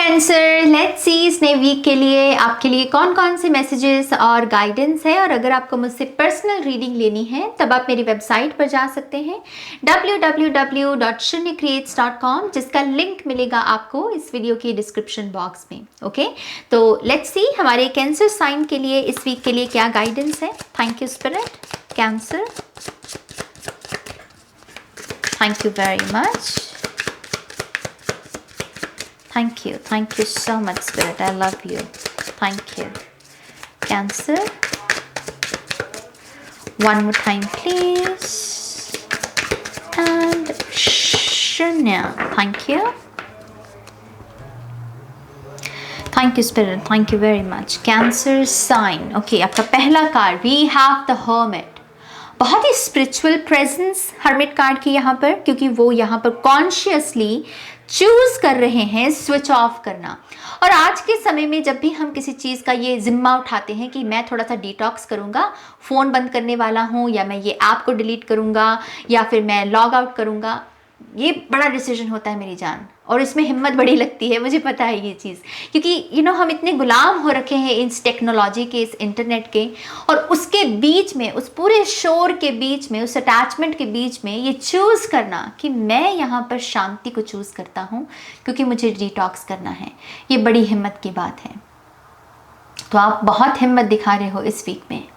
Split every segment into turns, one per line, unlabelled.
Cancer, let's see इस नए week के लिए आपके लिए कौन कौन से मैसेजेस और गाइडेंस है। और अगर आपको मुझसे पर्सनल रीडिंग लेनी है तब आप मेरी वेबसाइट पर जा सकते हैं www.shunyacreates.com, जिसका लिंक मिलेगा आपको इस वीडियो की डिस्क्रिप्शन बॉक्स में। ओके, तो लेट्स सी हमारे कैंसर साइन के लिए इस वीक के लिए क्या गाइडेंस है। Thank you spirit. Cancer, thank you very much. Thank you so much, Spirit. I love you. Thank you. Cancer. One more time, please. And Shunya. Thank you. Thank you, Spirit. Thank you very much. Cancer sign. Okay, आपका पहला card, we have the Hermit. बहुत ही spiritual presence hermit card की यहाँ पर, क्योंकि वो यहाँ पर कॉन्शियसली चूज कर रहे हैं स्विच ऑफ करना। और आज के समय में जब भी हम किसी चीज़ का ये जिम्मा उठाते हैं कि मैं थोड़ा सा डिटॉक्स करूँगा, फ़ोन बंद करने वाला हूँ, या मैं ये ऐप को डिलीट करूँगा, या फिर मैं लॉग आउट करूँगा, ये बड़ा डिसीजन होता है मेरी जान। और इसमें हिम्मत बड़ी लगती है, मुझे पता है ये चीज़, क्योंकि हम इतने गुलाम हो रखे हैं इस टेक्नोलॉजी के, इस इंटरनेट के, और उसके बीच में, उस पूरे शोर के बीच में, उस अटैचमेंट के बीच में ये चूज़ करना कि मैं यहाँ पर शांति को चूज़ करता हूँ क्योंकि मुझे डिटॉक्स करना है, ये बड़ी हिम्मत की बात है। तो आप बहुत हिम्मत दिखा रहे हो इस वीक में।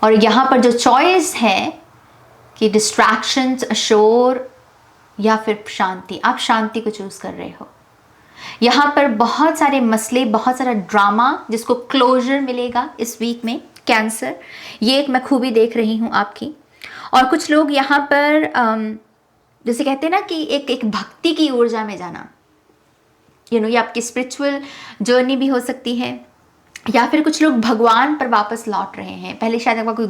और यहाँ पर जो चॉइस है कि डिस्ट्रैक्शंस, शोर या फिर शांति, आप शांति को चूज कर रहे हो। यहाँ पर बहुत सारे मसले, बहुत सारा ड्रामा जिसको क्लोजर मिलेगा इस वीक में कैंसर, ये एक मैं खूबी देख रही हूँ आपकी। और कुछ लोग यहाँ पर जैसे कहते हैं ना कि एक भक्ति की ऊर्जा में जाना, ये आपकी स्पिरिचुअल जर्नी भी हो सकती है, या फिर कुछ लोग भगवान पर वापस लौट रहे हैं। पहले शायद आपका कोई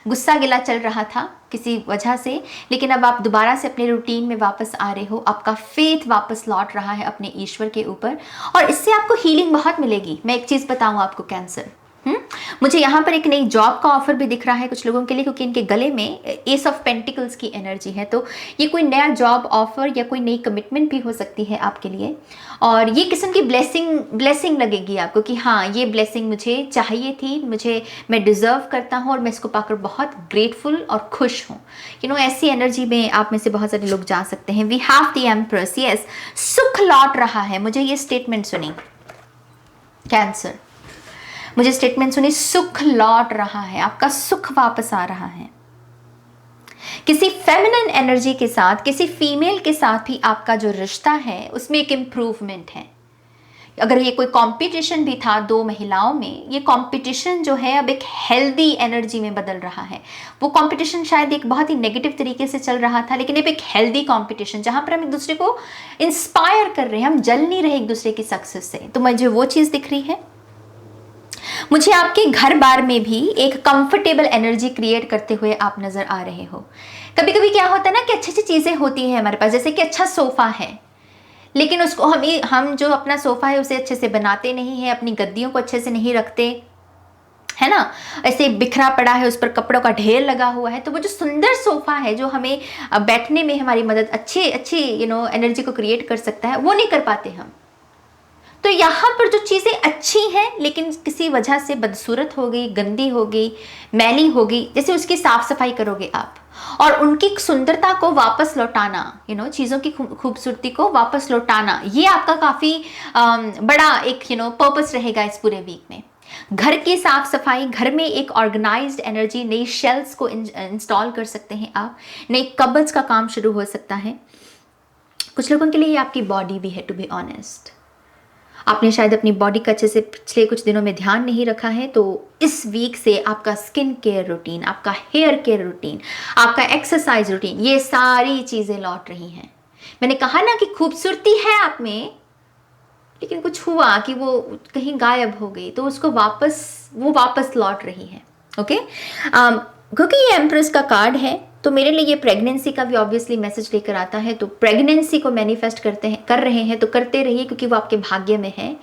गुस्सा गिला चल रहा था किसी वजह से, लेकिन अब आप दोबारा से अपने रूटीन में वापस आ रहे हो, आपका फेथ वापस लौट रहा है अपने ईश्वर के ऊपर, और इससे आपको हीलिंग बहुत मिलेगी। मैं एक चीज़ बताऊँ आपको कैंसर, मुझे यहाँ पर एक नई जॉब का ऑफर भी दिख रहा है कुछ लोगों के लिए, क्योंकि इनके गले में एस ऑफ पेंटिकल्स की एनर्जी है। तो ये कोई नया जॉब ऑफर या कोई नई कमिटमेंट भी हो सकती है आपके लिए, और ये किस्म की ब्लेसिंग लगेगी आपको कि हाँ, ये ब्लेसिंग मुझे चाहिए थी, मैं डिज़र्व करता हूँ और मैं इसको पाकर बहुत ग्रेटफुल और खुश हूँ। ऐसी एनर्जी में आप में से बहुत सारे लोग जा सकते हैं। We have the empress, yes, सुख लौट रहा है। मुझे ये स्टेटमेंट सुनी कैंसर, मुझे स्टेटमेंट सुनी, सुख लौट रहा है, आपका सुख वापस आ रहा है। किसी फेमिनिन एनर्जी के साथ, किसी फीमेल के साथ भी आपका जो रिश्ता है उसमें एक इम्प्रूवमेंट है। अगर ये कोई कंपटीशन भी था दो महिलाओं में, ये कंपटीशन जो है अब एक हेल्दी एनर्जी में बदल रहा है। वो कंपटीशन शायद एक बहुत ही नेगेटिव तरीके से चल रहा था, लेकिन अब एक हेल्दी कंपटीशन जहां पर हम एक दूसरे को इंस्पायर कर रहे हैं, हम जल नहीं रहे एक दूसरे की सक्सेस से। तो मुझे वो चीज़ दिख रही है। मुझे आपके घर बार में भी एक कंफर्टेबल एनर्जी क्रिएट करते हुए आप नजर आ रहे हो। कभी कभी क्या होता है ना कि अच्छी अच्छी चीजें होती हैं हमारे पास, जैसे कि अच्छा सोफा है, लेकिन उसको हम जो अपना सोफा है उसे अच्छे से बनाते नहीं है, अपनी गद्दियों को अच्छे से नहीं रखते, है ना, ऐसे बिखरा पड़ा है, उस पर कपड़ों का ढेर लगा हुआ है। तो वो जो सुंदर सोफा है जो हमें बैठने में हमारी मदद अच्छी एनर्जी को क्रिएट कर सकता है, वो नहीं कर पाते हम। तो यहाँ पर जो चीज़ें अच्छी हैं लेकिन किसी वजह से बदसूरत हो गई, गंदी हो गई, मैली हो गई, जैसे उसकी साफ सफाई करोगे आप और उनकी सुंदरता को वापस लौटाना, चीज़ों की खूबसूरती को वापस लौटाना, ये आपका काफ़ी बड़ा एक पर्पस रहेगा इस पूरे वीक में। घर की साफ सफाई, घर में एक ऑर्गेनाइज्ड एनर्जी, नई शेल्फ्स को इंस्टॉल कर सकते हैं आप, नई कबर्ड्स का काम शुरू हो सकता है। कुछ लोगों के लिए ये आपकी बॉडी भी है, टू बी ऑनेस्ट। आपने शायद अपनी बॉडी का अच्छे से पिछले कुछ दिनों में ध्यान नहीं रखा है, तो इस वीक से आपका स्किन केयर रूटीन, आपका हेयर केयर रूटीन, आपका एक्सरसाइज रूटीन, ये सारी चीज़ें लौट रही हैं। मैंने कहा ना कि खूबसूरती है आप में, लेकिन कुछ हुआ कि वो कहीं गायब हो गई, तो उसको वापस लौट रही है। ओके, क्योंकि ये एम्प्रेस का कार्ड है तो मेरे लिए ये प्रेगनेंसी का भी ऑब्वियसली मैसेज लेकर आता है। तो प्रेगनेंसी को मैनिफेस्ट कर रहे हैं तो करते रहिए, क्योंकि वो आपके भाग्य में है,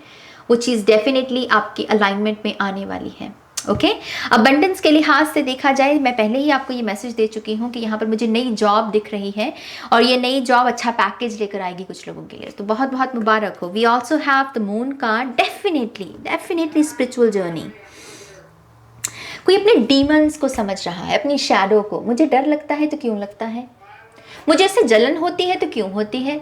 वो चीज़ डेफिनेटली आपकी अलाइनमेंट में आने वाली है। ओके अबंडेंस के लिहाज से देखा जाए, मैं पहले ही आपको ये मैसेज दे चुकी हूँ कि यहाँ पर मुझे नई जॉब दिख रही है और ये नई जॉब अच्छा पैकेज लेकर आएगी कुछ लोगों के लिए, तो बहुत बहुत मुबारक हो। We also have the moon card, definitely spiritual journey. कोई अपने डीमंस को समझ रहा है, अपनी शैडो को। मुझे डर लगता है तो क्यों लगता है, मुझे इससे जलन होती है तो क्यों होती है,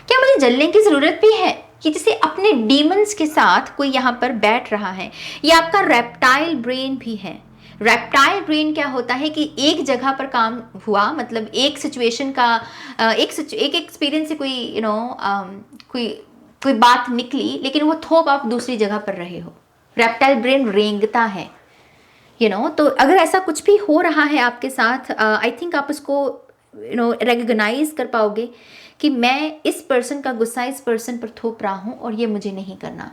क्या मुझे जलने की जरूरत भी है, कि जैसे अपने डीमंस के साथ कोई यहाँ पर बैठ रहा है। ये आपका रेप्टाइल ब्रेन भी है। रेप्टाइल ब्रेन क्या होता है कि एक जगह पर काम हुआ, मतलब एक सिचुएशन का एक एक्सपीरियंस से कोई कोई बात निकली, लेकिन वो थोप आप दूसरी जगह पर रहे हो। रेप्टाइल ब्रेन रेंगता है, तो अगर ऐसा कुछ भी हो रहा है आपके साथ, आई थिंक आप उसको रिकॉग्नाइज कर पाओगे कि मैं इस पर्सन का गुस्सा इस पर्सन पर थोप रहा हूँ और ये मुझे नहीं करना।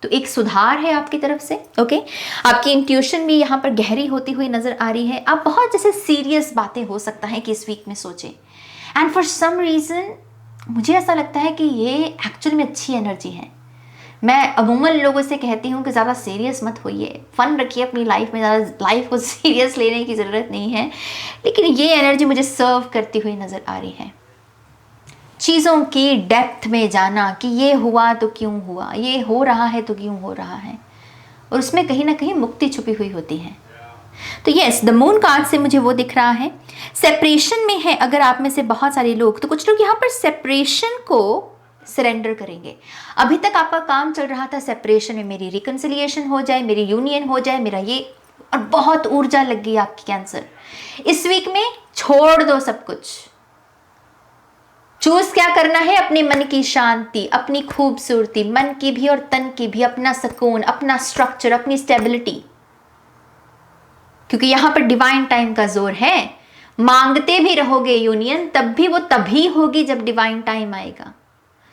तो एक सुधार है आपकी तरफ से। ओके आपकी इंट्यूशन भी यहाँ पर गहरी होती हुई नजर आ रही है। आप बहुत जैसे सीरियस बातें हो सकता है कि इस वीक में सोचें, एंड फॉर सम रीजन मुझे ऐसा लगता है कि ये एक्चुअल में अच्छी एनर्जी है। मैं अमूमन लोगों से कहती हूँ कि ज़्यादा सीरियस मत होइए, फन रखिए अपनी लाइफ में, ज़्यादा लाइफ को सीरियस लेने की ज़रूरत नहीं है, लेकिन ये एनर्जी मुझे सर्व करती हुई नज़र आ रही है। चीज़ों की डेप्थ में जाना कि ये हुआ तो क्यों हुआ, ये हो रहा है तो क्यों हो रहा है, और उसमें कहीं ना कहीं मुक्ति छुपी हुई होती है। तो यस, द मून कार्ड से मुझे वो दिख रहा है। सेपरेशन में है अगर आप में से बहुत सारे लोग, तो कुछ लोग यहाँ पर सेपरेशन को सरेंडर करेंगे। अभी तक आपका काम चल रहा था सेपरेशन में, मेरी रिकंसिलिएशन हो जाए, मेरी यूनियन हो जाए, मेरा ये, और बहुत ऊर्जा लग गई आपकी कैंसर। इस वीक में छोड़ दो सब कुछ, चूज क्या करना है, अपने मन की शांति, अपनी खूबसूरती, मन की भी और तन की भी, अपना सुकून, अपना स्ट्रक्चर, अपनी स्टेबिलिटी, क्योंकि यहां पर डिवाइन टाइम का जोर है। मांगते भी रहोगे यूनियन, तब भी वो तभी होगी जब डिवाइन टाइम आएगा।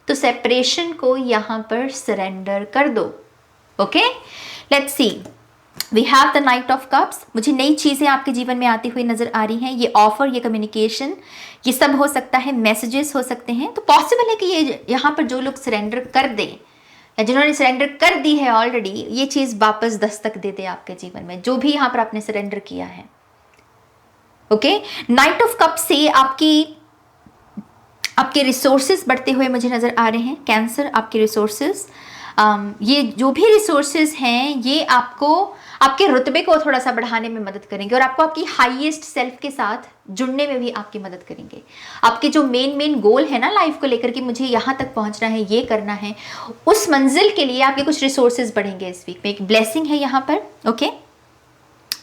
तो सेपरेशन को यहां पर सरेंडर कर दो। Okay let's see, we have the knight of cups. मुझे नई चीजें आपके जीवन में आती हुई नजर आ रही हैं। ये ऑफर, ये कम्युनिकेशन, ये सब हो सकता है, मैसेजेस हो सकते हैं। तो पॉसिबल है कि ये यहाँ पर जो लोग सरेंडर कर दें या जिन्होंने सरेंडर कर दी है ऑलरेडी, ये चीज वापस दस्तक दे दे आपके जीवन में, जो भी यहाँ पर आपने सरेंडर किया है। ओके नाइट ऑफ कप से आपके रिसोर्सेज बढ़ते हुए मुझे नजर आ रहे हैं। कैंसर, आपके रिसोर्सेज, ये जो भी रिसोर्सेज हैं, ये आपको आपके रुतबे को थोड़ा सा बढ़ाने में मदद करेंगे और आपको आपकी हाईएस्ट सेल्फ के साथ जुड़ने में भी आपकी मदद करेंगे। आपके जो मेन गोल है ना लाइफ को लेकर कि मुझे यहाँ तक पहुँचना है, ये करना है, उस मंजिल के लिए आपके कुछ रिसोर्सेज बढ़ेंगे इस वीक में। एक ब्लेसिंग है यहाँ पर। ओके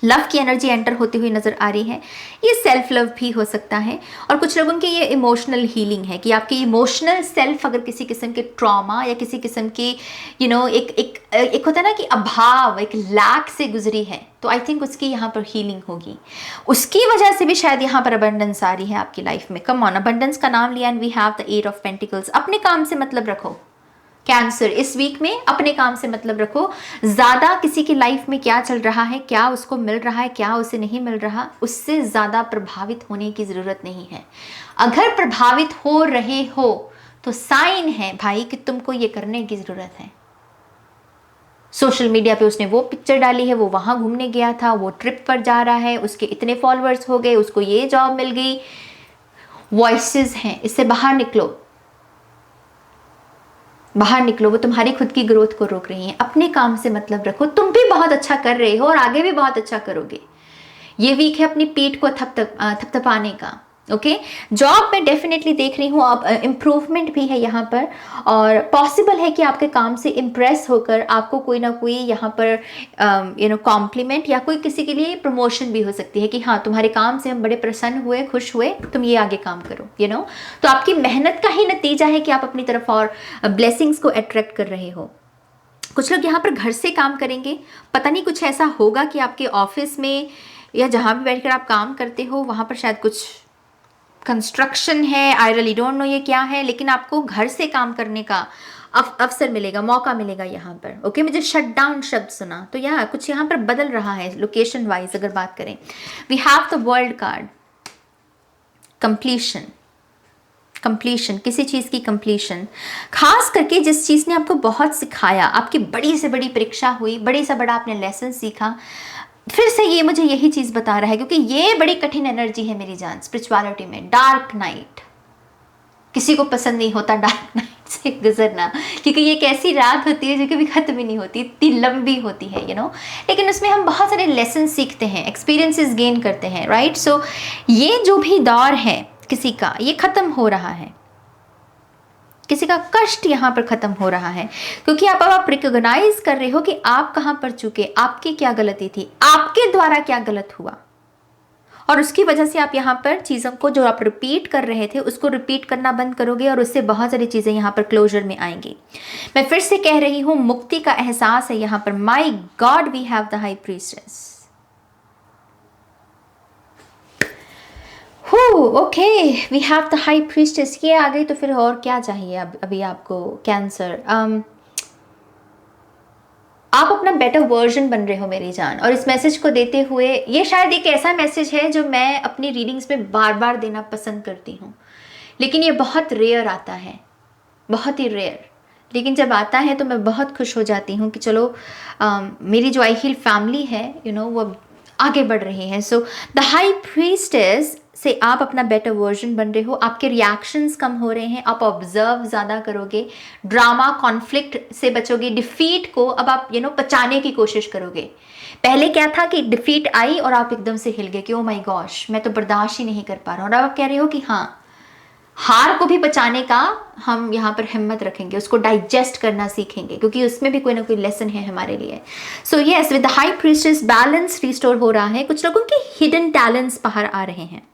लव की एनर्जी एंटर होती हुई नजर आ रही है। ये सेल्फ लव भी हो सकता है, और कुछ लोगों के ये इमोशनल हीलिंग है कि आपकी इमोशनल सेल्फ अगर किसी किस्म के ट्रॉमा या किसी किस्म की एक होता है ना कि अभाव, एक लैक से गुजरी है, तो आई थिंक उसकी यहाँ पर हीलिंग होगी। उसकी वजह से भी शायद यहाँ पर अबंडेंस आ रही है आपकी लाइफ में। कम ऑन, अबंडेंस का नाम लिया and we have the 8 of pentacles. अपने काम से मतलब रखो कैंसर, इस वीक में अपने काम से मतलब रखो। ज्यादा किसी की लाइफ में क्या चल रहा है, क्या उसको मिल रहा है, क्या उसे नहीं मिल रहा, उससे ज्यादा प्रभावित होने की जरूरत नहीं है। अगर प्रभावित हो रहे हो तो साइन है भाई कि तुमको ये करने की जरूरत है। सोशल मीडिया पे उसने वो पिक्चर डाली है, वो वहां घूमने गया था, वो ट्रिप पर जा रहा है, उसके इतने फॉलोअर्स हो गए, उसको ये जॉब मिल गई। वॉइसेस हैं, इससे बाहर निकलो, बाहर निकलो। वो तुम्हारी खुद की ग्रोथ को रोक रही हैं। अपने काम से मतलब रखो। तुम भी बहुत अच्छा कर रहे हो और आगे भी बहुत अच्छा करोगे। ये वीक है अपनी पीठ को थपथपाने का। ओके जॉब में डेफिनेटली देख रही हूँ अब इम्प्रूवमेंट भी है यहाँ पर, और पॉसिबल है कि आपके काम से इम्प्रेस होकर आपको कोई ना कोई यहाँ पर कॉम्प्लीमेंट या कोई किसी के लिए प्रमोशन भी हो सकती है कि हाँ तुम्हारे काम से हम बड़े प्रसन्न हुए, खुश हुए, तुम ये आगे काम करो। तो आपकी मेहनत का ही नतीजा है कि आप अपनी तरफ और ब्लेसिंग्स को अट्रैक्ट कर रहे हो। कुछ लोग यहाँ पर घर से काम करेंगे। पता नहीं कुछ ऐसा होगा कि आपके ऑफिस में या जहाँ भी बैठकर आप काम करते हो वहाँ पर शायद कुछ कंस्ट्रक्शन है। आई रियली डोंट नो ये क्या है, लेकिन आपको घर से काम करने का अवसर मिलेगा, मौका मिलेगा यहाँ पर। ओके मुझे शट डाउन शब्द सुना, तो यहाँ कुछ यहाँ पर बदल रहा है लोकेशन वाइज अगर बात करें। We have the world card, completion, completion, किसी चीज़ की कंप्लीशन, खास करके जिस चीज़ ने आपको बहुत सिखाया, आपकी बड़ी से बड़ी परीक्षा हुई, बड़ी से बड़ा आपने लेसन सीखा, फिर से ये मुझे यही चीज़ बता रहा है, क्योंकि ये बड़ी कठिन एनर्जी है मेरी जान स्पिरिचुअलिटी में। डार्क नाइट, किसी को पसंद नहीं होता डार्क नाइट से गुजरना, क्योंकि ये एक ऐसी रात होती है जो कभी ख़त्म ही नहीं होती, इतनी लंबी होती है लेकिन उसमें हम बहुत सारे लेसन सीखते हैं, एक्सपीरियंसेस गेन करते हैं, राइट। सो ये जो भी दौर है किसी का, ये ख़त्म हो रहा है, किसी का कष्ट यहाँ पर ख़त्म हो रहा है, क्योंकि अब आप रिकॉग्नाइज कर रहे हो कि आप कहाँ पर चुके, आपकी क्या गलती थी, आपके द्वारा क्या गलत हुआ, और उसकी वजह से आप यहाँ पर चीज़ों को जो आप रिपीट कर रहे थे उसको रिपीट करना बंद करोगे, और उससे बहुत सारी चीज़ें यहाँ पर क्लोजर में आएंगी। मैं फिर से कह रही हूँ, मुक्ति का एहसास है यहाँ पर। My God, we have the high priestess. Okay, we have the high priestess, ये आ गई तो फिर और क्या चाहिए अभी आपको। कैंसर, आप अपना बेटर वर्जन बन रहे हो मेरी जान, और इस मैसेज को देते हुए, ये शायद एक ऐसा मैसेज है जो मैं अपनी रीडिंग्स में बार बार देना पसंद करती हूँ, लेकिन ये बहुत रेयर आता है, बहुत ही रेयर, लेकिन जब आता है तो मैं बहुत खुश हो जाती हूँ कि चलो मेरी जो आई हील फैमिली है वो आगे बढ़ रही है। सो द हाई प्रीस्टेस से आप अपना बेटर वर्जन बन रहे हो, आपके रिएक्शंस कम हो रहे हैं, आप ऑब्जर्व ज़्यादा करोगे, ड्रामा कॉन्फ्लिक्ट से बचोगे, डिफीट को अब आप पचाने की कोशिश करोगे। पहले क्या था कि डिफीट आई और आप एकदम से हिल गए कि ओ माय गॉश, मैं तो बर्दाश्त ही नहीं कर पा रहा हूँ, और अब आप कह रहे हो कि हाँ, हार को भी बचाने का हम यहाँ पर हिम्मत रखेंगे, उसको डाइजेस्ट करना सीखेंगे, क्योंकि उसमें भी कोई ना कोई लेसन है हमारे लिए। So yes, with the high priestess balance restore हो रहा है, कुछ लोगों के हिडन टैलेंट्स बाहर आ रहे हैं।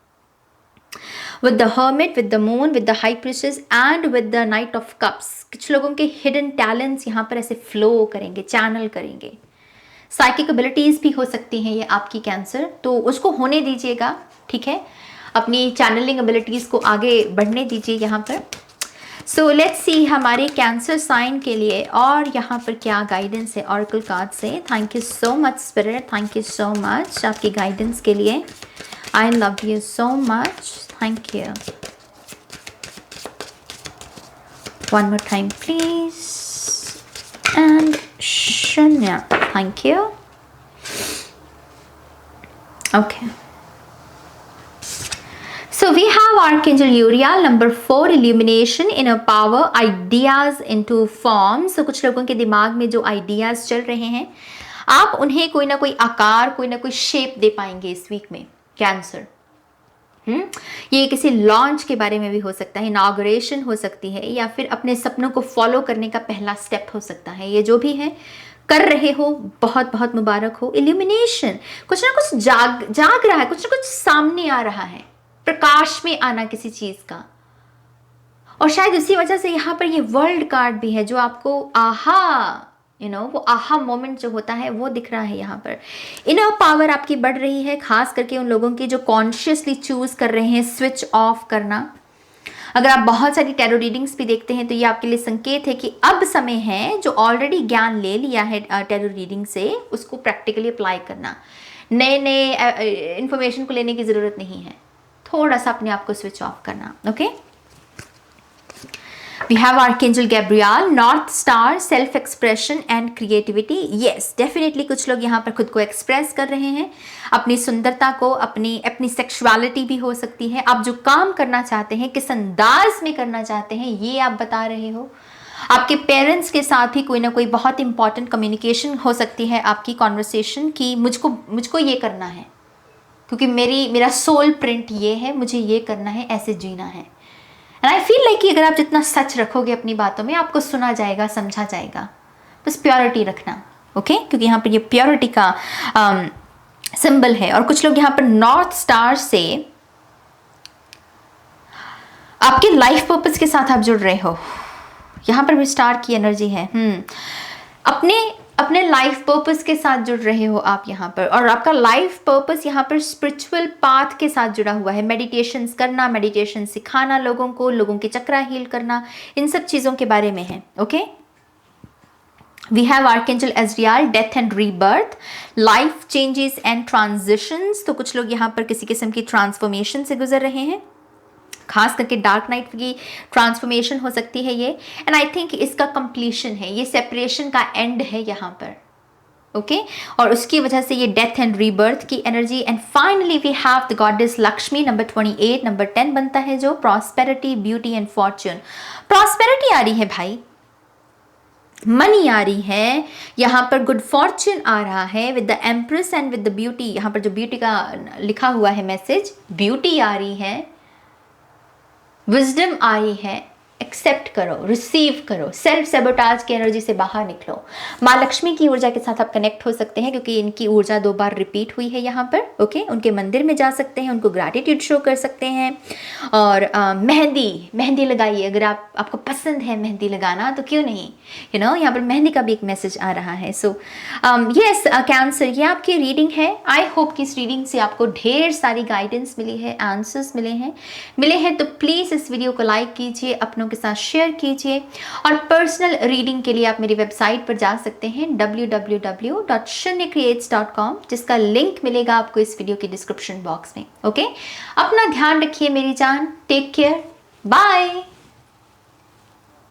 With the hermit, with the moon, with the high priestess and with the knight of cups, कुछ लोगों के hidden talents यहाँ पर ऐसे flow करेंगे, channel करेंगे। Psychic abilities भी हो सकती हैं ये आपकी कैंसर, तो उसको होने दीजिएगा, ठीक है, अपनी channeling abilities को आगे बढ़ने दीजिए यहाँ पर। So let's see हमारे कैंसर साइन के लिए और यहाँ पर क्या गाइडेंस है ऑरेकल कार्ड से। Thank you so much spirit, thank you so much आपकी गाइडेंस के लिए। I love you so much. Thank you. One more time, please. And Shanya. Thank you. Okay. So we have Archangel Uriel, number 4, illumination, inner power, ideas into form. So कुछ लोगों के दिमाग में जो ideas चल रहे हैं, आप उन्हें कोई ना कोई आकार, कोई ना कोई शेप दे पाएंगे इस वीक में कैंसर। ये किसी लॉन्च के बारे में भी हो सकता है, इनॉग्रेशन हो सकती है, या फिर अपने सपनों को फॉलो करने का पहला स्टेप हो सकता है। ये जो भी है कर रहे हो, बहुत बहुत मुबारक हो। इल्यूमिनेशन, कुछ ना कुछ जाग रहा है, कुछ ना कुछ सामने आ रहा है, प्रकाश में आना किसी चीज का, और शायद उसी वजह से यहाँ पर ये वर्ल्ड कार्ड भी है जो आपको आहा वो आहा मोमेंट जो होता है वो दिख रहा है यहाँ पर। इनर पावर आपकी बढ़ रही है, खास करके उन लोगों की जो कॉन्शियसली चूज कर रहे हैं स्विच ऑफ करना। अगर आप बहुत सारी टैरो रीडिंग्स भी देखते हैं तो ये आपके लिए संकेत है कि अब समय है, जो ऑलरेडी ज्ञान ले लिया है टैरो रीडिंग से, उसको प्रैक्टिकली अप्लाई करना। नए इंफॉर्मेशन को लेने की ज़रूरत नहीं है, थोड़ा सा अपने आप को स्विच ऑफ करना। Okay, We have Archangel Gabriel, North Star, self expression and creativity. Yes, definitely कुछ लोग यहाँ पर खुद को एक्सप्रेस कर रहे हैं, अपनी सुंदरता को, अपनी सेक्सुअलिटी भी हो सकती है। आप जो काम करना चाहते हैं, किस अंदाज में करना चाहते हैं, ये आप बता रहे हो। आपके पेरेंट्स के साथ भी कोई ना कोई बहुत इंपॉर्टेंट कम्युनिकेशन हो सकती है आपकी कॉन्वर्सेशन की, मुझको ये करना है, क्योंकि मेरा सोल प्रिंट ये है, मुझे ये करना है, ऐसे जीना है। एंड आई फील लाइक कि अगर आप जितना सच रखोगे अपनी बातों में, आपको सुना जाएगा, समझा जाएगा। बस प्योरिटी रखना, ओके, क्योंकि यहाँ पर ये प्योरिटी का सिंबल है। और कुछ लोग यहाँ पर नॉर्थ स्टार से आपके लाइफ पर्पस के साथ आप जुड़ रहे हो, यहाँ पर भी स्टार की एनर्जी है। अपने लाइफ पर्पस के साथ जुड़ रहे हो आप यहाँ पर, और आपका लाइफ पर्पस यहाँ पर स्पिरिचुअल पाथ के साथ जुड़ा हुआ है। मेडिटेशंस करना, मेडिटेशन सिखाना लोगों के चक्रा हील करना, इन सब चीज़ों के बारे में है। Okay, we have archangel Azrael, death and rebirth, life changes and transitions. तो कुछ लोग यहाँ पर किसी किस्म की ट्रांसफॉर्मेशन से गुजर रहे हैं। खास करके डार्क नाइट की ट्रांसफॉर्मेशन हो सकती है ये, एंड आई थिंक इसका कंप्लीशन है, ये सेपरेशन का एंड है यहाँ पर, ओके और उसकी वजह से ये डेथ एंड रीबर्थ की एनर्जी। And finally we have the goddess Lakshmi, number 28, number 10 बनता है जो prosperity, beauty and fortune. Prosperity आ रही है भाई, मनी आ रही है यहाँ पर, गुड फॉर्च्यून आ रहा है with the empress and with the beauty. यहाँ पर जो ब्यूटी का लिखा हुआ है मैसेज, ब्यूटी आ रही है, विजडम आ रही है, एक्सेप्ट करो, रिसीव करो, सेल्फ सेबोटाज की एनर्जी से बाहर निकलो। माँ लक्ष्मी की ऊर्जा के साथ आप कनेक्ट हो सकते हैं क्योंकि इनकी ऊर्जा 2 बार रिपीट हुई है यहाँ पर, ओके उनके मंदिर में जा सकते हैं, उनको ग्रैटिट्यूड शो कर सकते हैं। और मेहंदी लगाइए, अगर आपको पसंद है मेहंदी लगाना तो क्यों नहीं, यहाँ पर मेहंदी का भी एक मैसेज आ रहा है। सो यस कैंसर, ये आपकी रीडिंग है। आई होप कि इस रीडिंग से आपको ढेर सारी गाइडेंस मिली है, आंसर्स मिले हैं तो प्लीज़ इस वीडियो को लाइक कीजिए, अपनों के साथ शेयर कीजिए, और पर्सनल रीडिंग के लिए आप मेरी वेबसाइट पर जा सकते हैं www.shunyacreates.com, जिसका लिंक मिलेगा आपको इस वीडियो के डिस्क्रिप्शन बॉक्स में। ओके, अपना ध्यान रखिए मेरी जान, टेक केयर, बाय।